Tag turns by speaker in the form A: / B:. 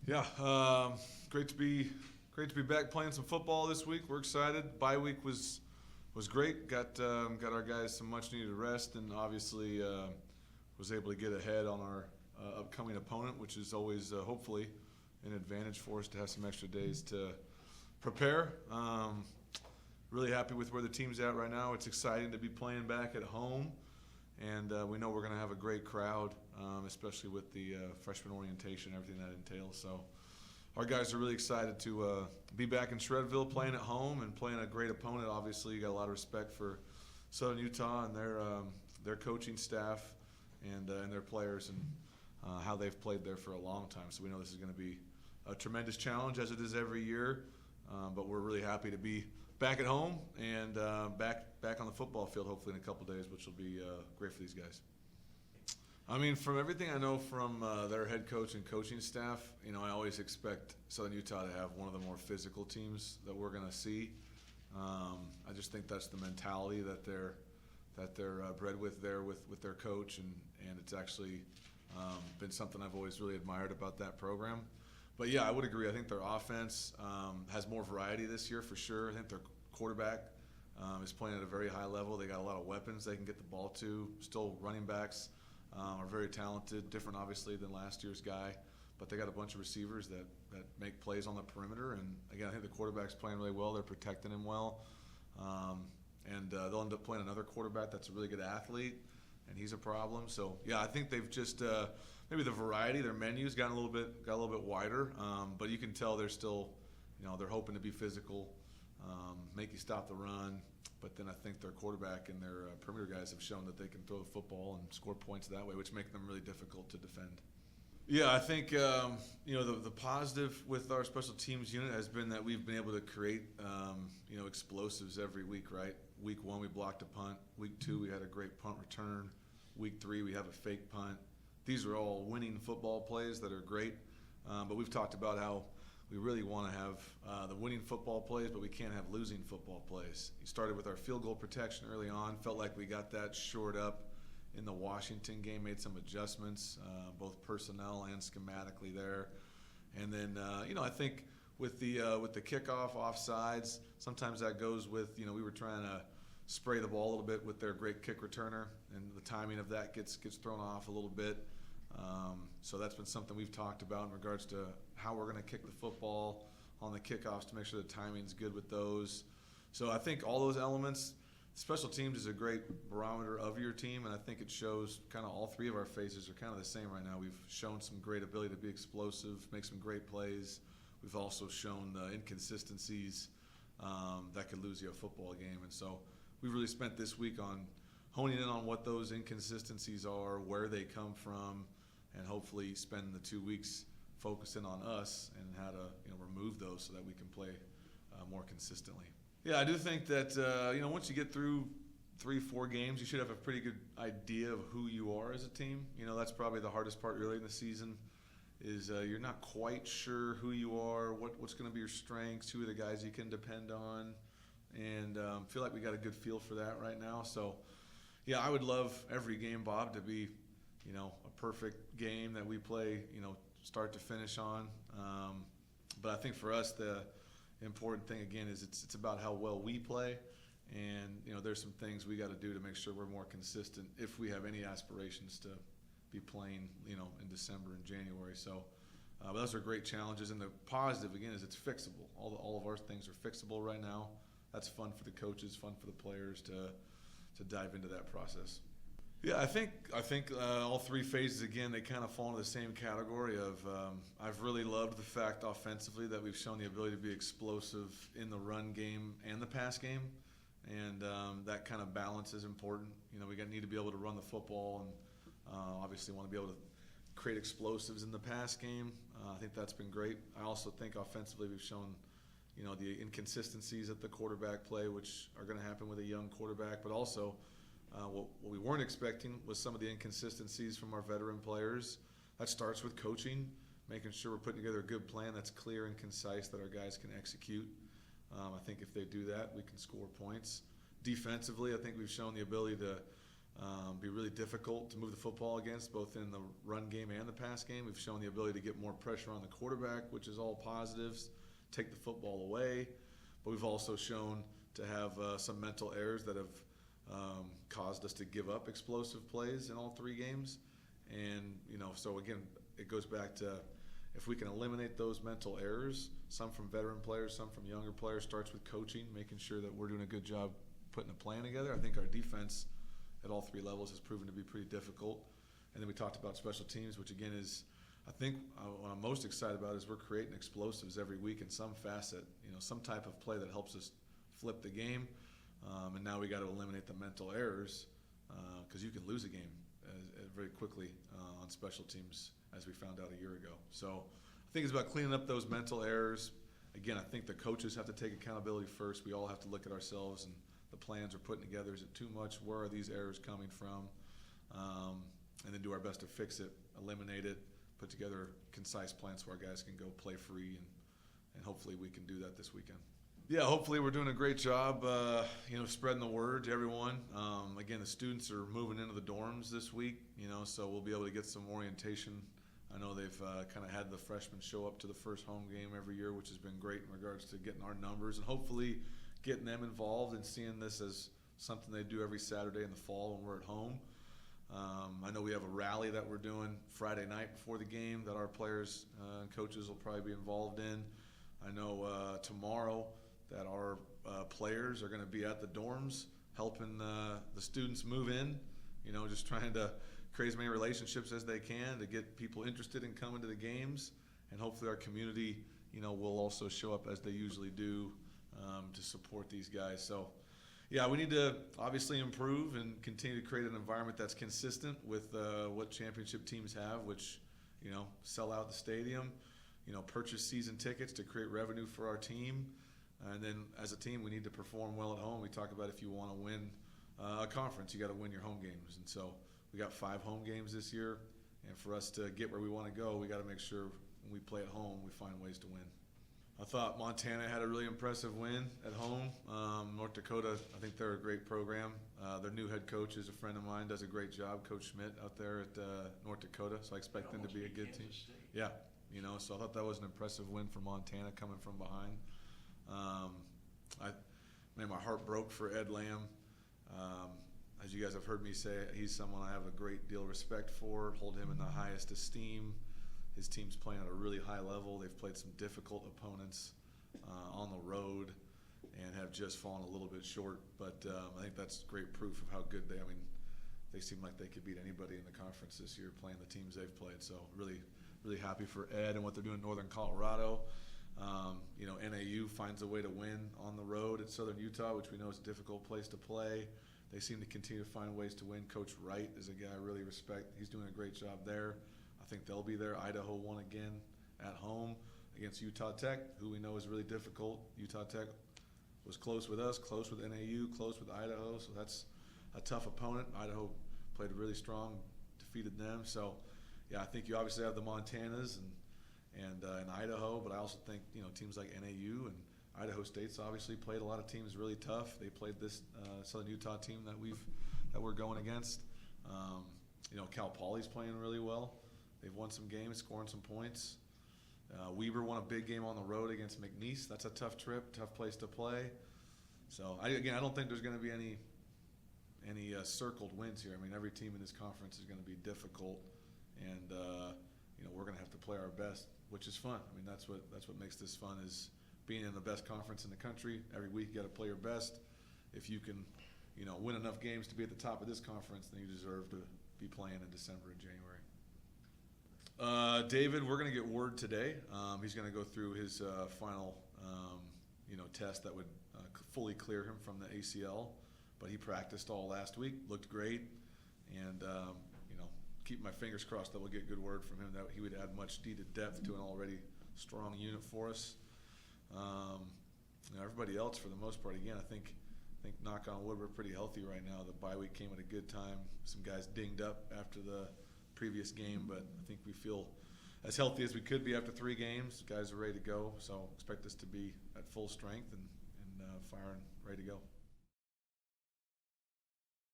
A: Yeah, great to be back playing some football this week. We're excited. Bye week was great. Got our guys some much needed rest, and obviously was able to get ahead on our upcoming opponent, which is always hopefully an advantage for us to have some extra days to prepare. Really happy with where the team's at right now. It's exciting to be playing back at home, and we know we're going to have a great crowd, especially with the freshman orientation, everything that entails. So our guys are really excited to be back in Shredville, playing at home and playing a great opponent. Obviously, you got a lot of respect for Southern Utah and their coaching staff and their players and how they've played there for a long time. So we know this is going to be a tremendous challenge, as it is every year. But we're really happy to be back at home and back on the football field, hopefully in a couple days, which will be great for these guys. I mean, from everything I know from their head coach and coaching staff, I always expect Southern Utah to have one of the more physical teams that we're going to see. I just think that's the mentality that they're bred with there with their coach, and it's actually been something I've always really admired about that program. But yeah, I would agree. I think their offense has more variety this year for sure. I think their quarterback is playing at a very high level. They got a lot of weapons they can get the ball to. Still, running backs are very talented, different obviously than last year's guy. But they got a bunch of receivers that make plays on the perimeter. And again, I think the quarterback's playing really well. They're protecting him well. And they'll end up playing another quarterback that's a really good athlete, and he's a problem. So yeah, I think they've just maybe the variety, their menu's got a little bit wider, but you can tell they're still, they're hoping to be physical, make you stop the run. But then I think their quarterback and their perimeter guys have shown that they can throw the football and score points that way, which make them really difficult to defend. Yeah, I think the positive with our special teams unit has been that we've been able to create explosives every week. Right, week 1 we blocked a punt. Week 2 we had a great punt return. Week 3 we have a fake punt. These are all winning football plays that are great, but we've talked about how we really want to have the winning football plays, but we can't have losing football plays. We started with our field goal protection early on, felt like we got that shored up in the Washington game, made some adjustments, both personnel and schematically there. And then, I think with the kickoff offsides, sometimes that goes with, we were trying to spray the ball a little bit with their great kick returner, and the timing of that gets thrown off a little bit. So that's been something we've talked about in regards to how we're going to kick the football on the kickoffs to make sure the timing's good with those. So I think all those elements, special teams is a great barometer of your team, and I think it shows kind of all three of our phases are kind of the same right now. We've shown some great ability to be explosive, make some great plays. We've also shown the inconsistencies that could lose you a football game. And so we've really spent this week on honing in on what those inconsistencies are, where they come from, and hopefully spend the 2 weeks focusing on us and how to remove those so that we can play more consistently. Yeah, I do think that once you get through 3-4 games, you should have a pretty good idea of who you are as a team. That's probably the hardest part early in the season is you're not quite sure who you are, what's going to be your strengths, who are the guys you can depend on, and feel like we got a good feel for that right now. So, yeah, I would love every game, Bob, to be a perfect game that we play, start to finish on. But I think for us, the important thing, again, is it's about how well we play. And, there's some things we got to do to make sure we're more consistent if we have any aspirations to be playing, in December and January. So those are great challenges. And the positive, again, is it's fixable. All of our things are fixable right now. That's fun for the coaches, fun for the players to dive into that process. Yeah, I think all three phases, again, they kind of fall into the same category of I've really loved the fact offensively that we've shown the ability to be explosive in the run game and the pass game, and that kind of balance is important. We need to be able to run the football and obviously want to be able to create explosives in the pass game. I think that's been great. I also think offensively we've shown the inconsistencies at the quarterback play, which are going to happen with a young quarterback, but also what we weren't expecting was some of the inconsistencies from our veteran players. That starts with coaching, making sure we're putting together a good plan that's clear and concise that our guys can execute. I think if they do that, we can score points. Defensively, I think we've shown the ability to be really difficult to move the football against, both in the run game and the pass game. We've shown the ability to get more pressure on the quarterback, which is all positives, take the football away. But we've also shown to have some mental errors that have caused us to give up explosive plays in all 3 games. And, so again, it goes back to if we can eliminate those mental errors, some from veteran players, some from younger players, starts with coaching, making sure that we're doing a good job putting a plan together. I think our defense at all 3 levels has proven to be pretty difficult. And then we talked about special teams, which again is, I think what I'm most excited about is we're creating explosives every week in some facet, some type of play that helps us flip the game. And now we got to eliminate the mental errors because you can lose a game very quickly on special teams, as we found out a year ago. So I think it's about cleaning up those mental errors. Again, I think the coaches have to take accountability first. We all have to look at ourselves and the plans we're putting together. Is it too much? Where are these errors coming from? And then do our best to fix it, eliminate it, put together concise plans so our guys can go play free, and hopefully we can do that this weekend. Yeah, hopefully we're doing a great job, spreading the word to everyone. Again, the students are moving into the dorms this week, so we'll be able to get some orientation. I know they've kind of had the freshmen show up to the first home game every year, which has been great in regards to getting our numbers and hopefully getting them involved and seeing this as something they do every Saturday in the fall when we're at home. I know we have a rally that we're doing Friday night before the game that our players and coaches will probably be involved in. I know tomorrow that our players are going to be at the dorms helping the students move in, just trying to create as many relationships as they can to get people interested in coming to the games. And hopefully our community, will also show up as they usually do to support these guys. So, yeah, we need to obviously improve and continue to create an environment that's consistent with what championship teams have, which, sell out the stadium, purchase season tickets to create revenue for our team. And then as a team, we need to perform well at home. We talk about if you want to win a conference, you got to win your home games. And so we got 5 home games this year. And for us to get where we want to go, we got to make sure when we play at home, we find ways to win. I thought Montana had a really impressive win at home. North Dakota, I think they're a great program. Their new head coach is a friend of mine, does a great job, Coach Schmidt out there at North Dakota. So I expect them to be a good team. Yeah, so I thought that was an impressive win for Montana coming from behind. My heart broke for Ed Lamb. As you guys have heard me say, he's someone I have a great deal of respect for, hold him in the highest esteem. His team's playing at a really high level. They've played some difficult opponents on the road and have just fallen a little bit short. But I think that's great proof of how good they seem like they could beat anybody in the conference this year playing the teams they've played. So really, really happy for Ed and what they're doing in Northern Colorado. NAU finds a way to win on the road at Southern Utah, which we know is a difficult place to play. They seem to continue to find ways to win. Coach Wright is a guy I really respect. He's doing a great job there. I think they'll be there. Idaho won again at home against Utah Tech, who we know is really difficult. Utah Tech was close with us, close with NAU, close with Idaho, so that's a tough opponent. Idaho played really strong, defeated them. So, yeah, I think you obviously have the Montanas and in Idaho, but I also think teams like NAU and Idaho State's obviously played a lot of teams really tough. They played this Southern Utah team that we're going against. Cal Poly's playing really well. They've won some games, scoring some points. Weber won a big game on the road against McNeese. That's a tough trip, tough place to play. So I don't think there's going to be any circled wins here. I mean, every team in this conference is going to be difficult, and we're going to have to play our best, which is fun. I mean, that's what makes this fun, is being in the best conference in the country. Every week you got to play your best. If you can, win enough games to be at the top of this conference, then you deserve to be playing in December and January. David, we're going to get word today. He's going to go through his final, test that would fully clear him from the ACL. But he practiced all last week, looked great, and keep my fingers crossed that we'll get good word from him that he would add much needed depth to an already strong unit for us. Everybody else, for the most part, again, I think knock on wood, we're pretty healthy right now. The bye week came at a good time. Some guys dinged up after the previous game, but I think we feel as healthy as we could be after 3 games. Guys are ready to go, so expect us to be at full strength and firing, ready to go.